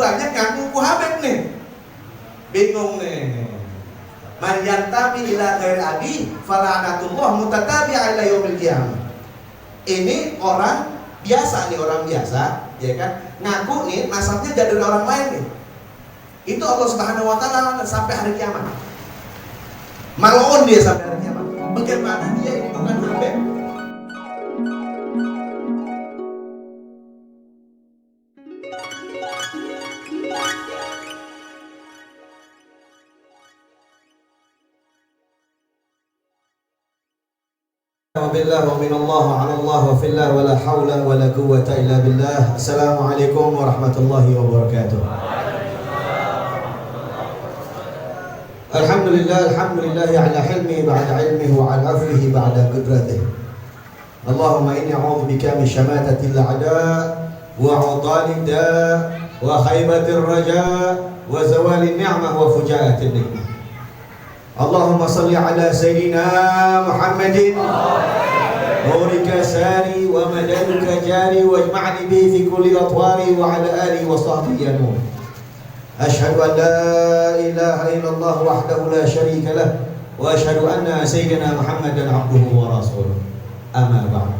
banyak ngaku Habib nih. Bingung nih. Man yantabi ila ghairi abi fala'natullah mutatabi'a ila yaumil qiyamah. Ini orang biasa nih, orang biasa, ya kan? Ngaku nih nasabnya jadi orang lain nih. Itu Allah Subhanahu wa taala sampai hari kiamat. Malon dia sampai hari kiamat. Bagaimana dia ini bukan Habib? Wabillah wa minallah wa ala wa fillah wa la hawla wa la quwwata illa billah. Assalamualaikum warahmatullahi wabarakatuh. Alhamdulillah ala hilmi ba'da ilmihi wa ala afwihi ba'da qudratihi. Allahumma inni a'udzu bika min shamatatil a'da wa 'udalid da wa khaybatir raja wa zawalin ni'mah wa fujaatin nikmah. Allahumma salli ala Sayyidina Muhammadin nurika sari wa madaduka jari wajma'ni bi fi kulli atwari wa ala alihi wa sahbihi ya nur. Ashhadu an la ilaha illallah wahdahu la syarika lah wa ashhadu anna Sayyidina Muhammadan abduhu wa rasuluh. Amma ba'd.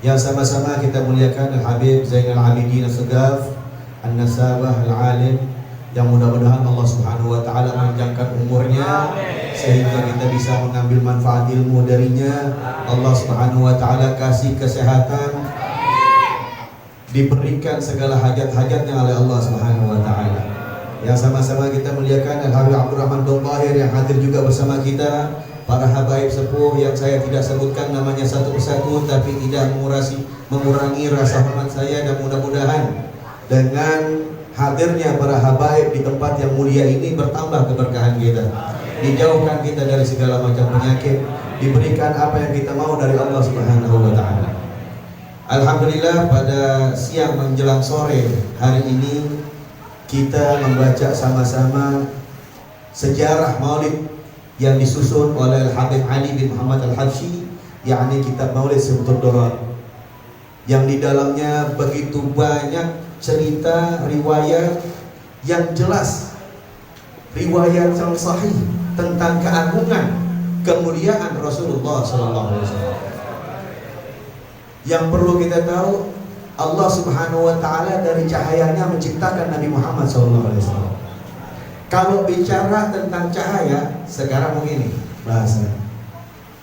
Yang sama-sama kita muliakan Al-Habib Zainal Abidin As-Sagaf An-Nasabah Al-Alim, yang mudah-mudahan Allah Subhanahu wa taala memanjangkan umurnya sehingga kita bisa mengambil manfaat ilmu darinya. Allah Subhanahu wa taala kasih kesehatan, diberikan segala hajat-hajatnya oleh Allah Subhanahu wa taala. Yang sama-sama kita muliakan Al-Habib Abdurrahman Dombahir yang hadir juga bersama kita, para habaib sepuh yang saya tidak sebutkan namanya satu persatu tapi tidak mengurangi rasa hormat saya, dan mudah-mudahan dengan hadirnya para habaib di tempat yang mulia ini bertambah keberkahan kita, dijauhkan kita dari segala macam penyakit, diberikan apa yang kita mau dari Allah Subhanahu wa taala. Alhamdulillah, pada siang menjelang sore hari ini kita membaca sama-sama sejarah Maulid yang disusun oleh Al-Habib Ali bin Muhammad Al-Habsyi, yakni kitab Maulid Sibtur Durar, yang di dalamnya begitu banyak cerita, riwayat yang jelas, riwayat yang sahih tentang keagungan, kemuliaan Rasulullah SAW. Yang perlu kita tahu, Allah Subhanahu wa taala dari cahayanya menciptakan Nabi Muhammad SAW. Kalau bicara tentang cahaya, sekarang begini bahasa.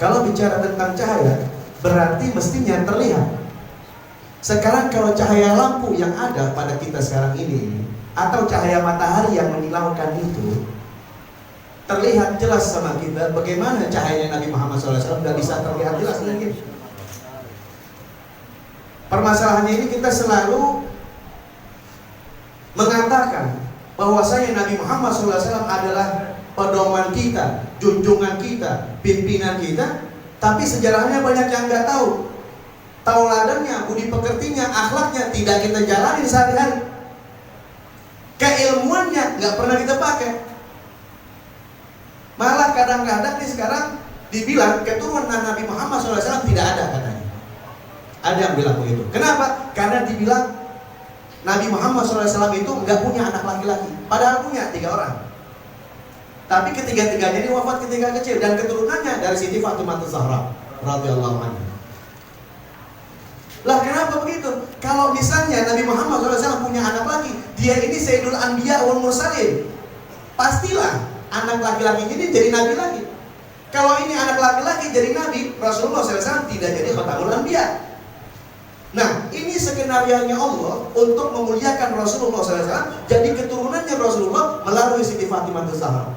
Kalau bicara tentang cahaya, berarti mestinya terlihat. Sekarang kalau cahaya lampu yang ada pada kita sekarang ini, atau cahaya matahari yang menyilaukan itu, terlihat jelas sama kita bagaimana cahayanya Nabi Muhammad SAW tidak bisa terlihat jelas lagi. Permasalahannya ini kita selalu mengatakan bahwasanya Nabi Muhammad SAW adalah pedoman kita, junjungan kita, pimpinan kita, tapi sejarahnya banyak yang nggak tahu. Tauladannya, budi pekertinya, akhlaknya tidak kita jalani sehari-hari. Keilmuannya nggak pernah kita pakai. Malah kadang-kadang nih sekarang dibilang keturunan Nabi Muhammad SAW tidak ada katanya. Ada yang bilang begitu. Kenapa? Karena dibilang Nabi Muhammad SAW itu nggak punya anak laki-laki. Padahal punya 3 orang. Tapi ketiga-tiganya ini wafat ketika kecil, dan keturunannya dari Siti Fatimah Az-Zahra radhiyallahu anha. Lah kenapa begitu? Kalau misalnya Nabi Muhammad SAW punya anak lagi, dia ini Sayyidul Anbiya wal Mursalin, pastilah anak laki-laki ini jadi Nabi lagi. Kalau ini anak laki-laki jadi Nabi, Rasulullah SAW tidak jadi Khatamul Anbiya. Nah, ini skenario-nya Allah untuk memuliakan Rasulullah SAW. Jadi keturunannya Rasulullah melalui Siti Fatimah Az-Zahra.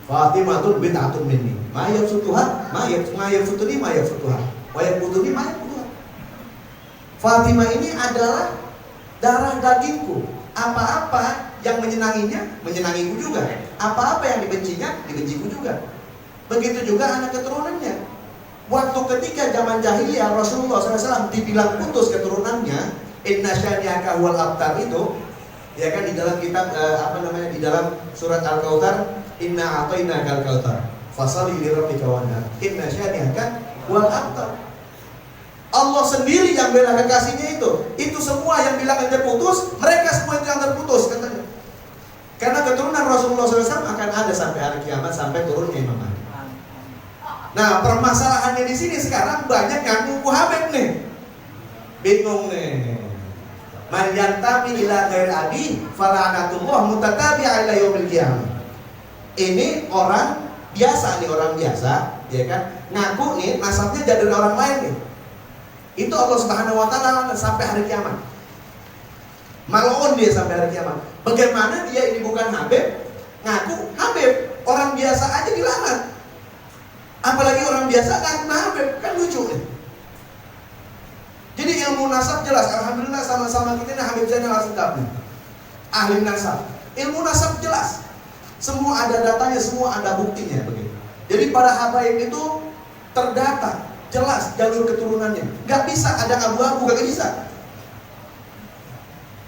Fatimatun bid'atun minni. Mayat futuhat, mayat futuni, mayat futuhat. Mayat futuni, mayat futuhat. Fatimah ini adalah darah dagingku. Apa-apa yang menyenanginya, menyenangiku juga. Apa-apa yang dibencinya, dibenciku juga. Begitu juga anak keturunannya. Waktu ketika zaman jahiliyah Rasulullah SAW dibilang putus keturunannya, inna syani'aka huwal abtar itu, ya kan, di dalam kitab di dalam surat Al-Kautsar, inna a'tainakal kautsar fasholli li rabbika wanhar inna syani'aka huwal abtar. Allah sendiri yang bela kekasihnya itu semua yang bilang yang terputus, mereka semua itu yang terputus. sampai turunnya Imam Mahdi. Nah, permasalahannya di sini sekarang banyak yang ngaku Habib nih. Bingung nih. Man yantami ila ghairi abi fala'natullah mutatabi'a ila yaumil qiyamah. Ini orang biasa nih, orang biasa, ya kan? Ngaku nih nasabnya jadi orang lain nih. Itu Allah Subhanahu wa taala sampai hari kiamat. Malon dia sampai hari kiamat. Bagaimana dia ini bukan Habib, ngaku Habib, orang biasa aja dilaknat. Apalagi orang biasa ngaku Habib, kan lucu nih. Jadi ilmu nasab jelas, alhamdulillah sama-sama kita ini Habib Zainal Al-Asqaf nih. Ahli nasab. Ilmu nasab jelas. Semua ada datanya, semua ada buktinya begitu. Jadi pada habaib itu terdata, jelas jalur keturunannya. Gak bisa ada abu-abu, gak bisa.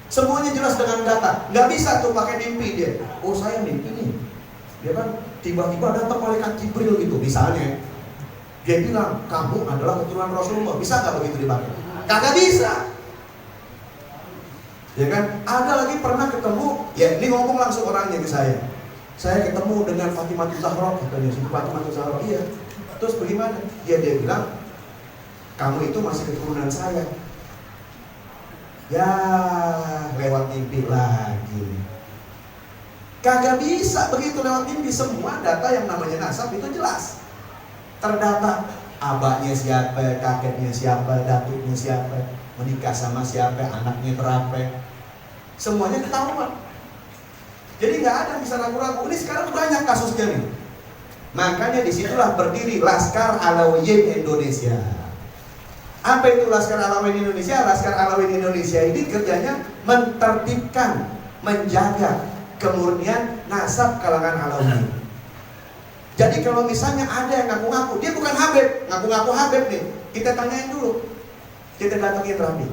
Semuanya jelas dengan data. Gak bisa tuh pakai mimpi dia. Oh saya mimpi nih. Dia kan tiba-tiba datang malaikat Jibril gitu misalnya. Dia bilang kamu adalah keturunan Rasulullah. Bisa gak begitu dipakai? Kagak bisa. Ya kan? Ada lagi pernah ketemu, ya ini ngomong langsung orangnya ke saya. Saya ketemu dengan Fatimah Zahra, katanya si Fatimah Zahra. Iya. Terus bagaimana? Dia bilang kamu itu masih keturunan saya. Ya, lewat mimpi lagi. Kagak bisa begitu lewat mimpi. Semua data yang namanya nasab itu jelas. Terdata. Abahnya siapa, kakeknya siapa, datuknya siapa, menikah sama siapa, anaknya berapa. Semuanya ketahuan. Jadi nggak ada yang bisa ragu-ragu. Ini sekarang banyak kasusnya nih. Makanya disitulah berdiri Laskar Alawiyyin Indonesia. Apa itu Laskar Alawiyyin Indonesia? Laskar Alawiyyin Indonesia ini kerjanya mentertibkan, menjaga kemurnian nasab kalangan Alawi. Jadi kalau misalnya ada yang ngaku-ngaku, dia bukan Habib, ngaku-ngaku Habib nih, kita tanyain dulu, kita datangin rapi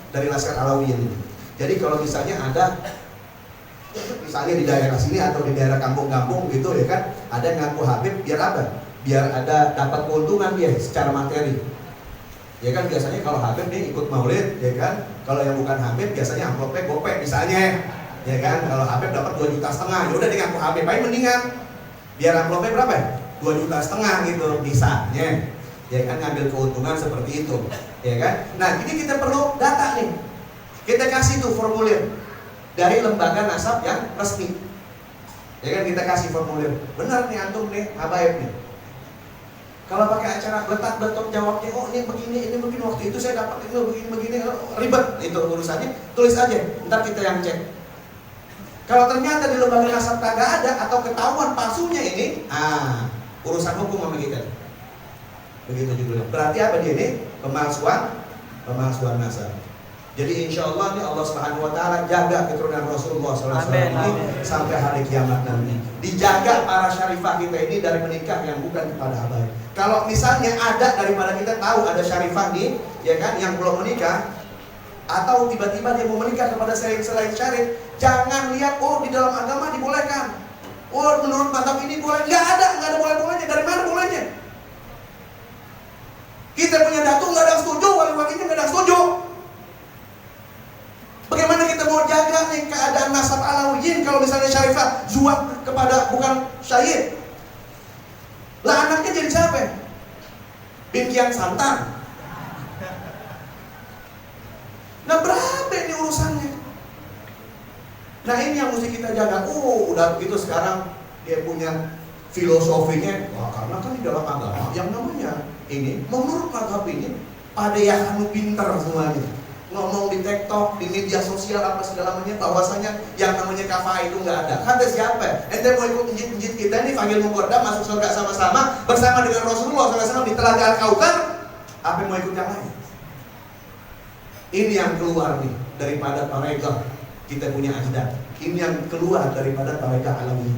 dari Laskar Alawiyyin ini. Jadi kalau misalnya ada, misalnya di daerah sini atau di daerah kampung-kampung gitu ya kan, ada yang ngaku Habib, biar apa? Biar ada dapat keuntungan dia secara materi. Ya kan biasanya kalau Habib nih ikut maulid, ya kan. Kalau yang bukan Habib biasanya amplopnya gopek misalnya, ya kan. Kalau Habib dapat 2,5 juta, ya udah dia ngaku Habib, aja mendingan. Biar amplopnya berapa? 2,5 juta gitu misalnya. Ya kan ngambil keuntungan seperti itu, ya kan. Nah ini kita perlu data nih. Kita kasih tuh formulir dari lembaga nasab yang resmi. Ya kan kita kasih formulir. Benar nih antum nih, habaib nih. Kalau pakai acara betak-betok jawabnya, oh ini begini, waktu itu saya dapat itu begini, ribet itu urusannya, tulis aja, ntar kita yang cek. Kalau ternyata di lembaga nasab kagak ada atau ketahuan palsunya ini, urusan hukum sama kita. Begitu judulnya. Berarti apa dia ini? Pemalsuan nasab. Jadi insya Allah ini Allah Subhanahu Wa Taala jaga keturunan Rasulullah SAW ini sampai hari kiamat nanti. Dijaga para syarifah kita ini dari menikah yang bukan kepada habaib. Kalau misalnya ada daripada kita tahu ada syarifah nih, ya kan, yang belum menikah, atau tiba-tiba dia mau menikah kepada selain syarif, jangan lihat oh di dalam agama dibolehkan, oh menurut mazhab ini boleh. Nggak ada boleh-bolehnya. Dari mana bolehnya? Kita punya datu nggak ada yang setuju, wali-walinya nggak ada yang setuju. Bagaimana kita mau jaga nih keadaan nasab Alawiyyin kalau misalnya syarifah zuat kepada bukan syahid? Lah anaknya jadi siapa? Bin Kian Santang. Nah berapa ini urusannya? Nah ini yang mesti kita jaga. Oh udah begitu sekarang dia punya filosofinya. Wah karena kan di dalam agama yang namanya ini menurut mazhab ini ada yang pinter semuanya. Ngomong di TikTok, di media sosial apa segala macamnya, bahwasanya yang namanya kafah itu nggak ada. Kata siapa? Ente mau ikut menjit kita ini panggil menggoda masuk surga sama-sama bersama dengan Rasulullah SAW di Telaga Al-Kautsar. Apa mau ikut yang lain? Ini yang keluar nih daripada tarekah kita punya ajadah. Ini yang keluar daripada tarekah alami.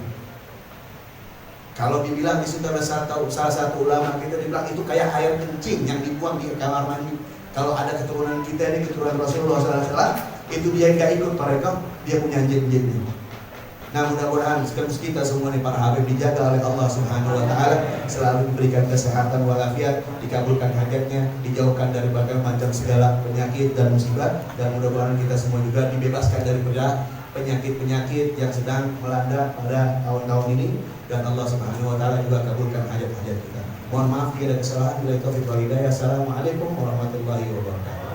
Kalau dibilang di situ ada salah satu ulama kita dibilang itu kayak air kencing yang dibuang di kamar mandi. Kalau ada keturunan kita ini keturunan Rasulullah SAW, itu dia nggak ikut tarekah, dia punya jin-jinnya. Nah, mudah-mudahan kita semua nih para habib dijaga oleh Allah Subhanahu wa taala, selalu diberikan kesehatan walafiat, dikabulkan hajatnya, dijauhkan dari berbagai macam segala penyakit dan musibah, dan mudah-mudahan kita semua juga dibebaskan dari penyakit-penyakit yang sedang melanda pada tahun-tahun ini, dan Allah Subhanahu wa taala juga kabulkan hajat-hajat kita. Mohon maaf jika ada kesalahan. Bila taufiq wal hidayah. Assalamualaikum warahmatullahi wabarakatuh.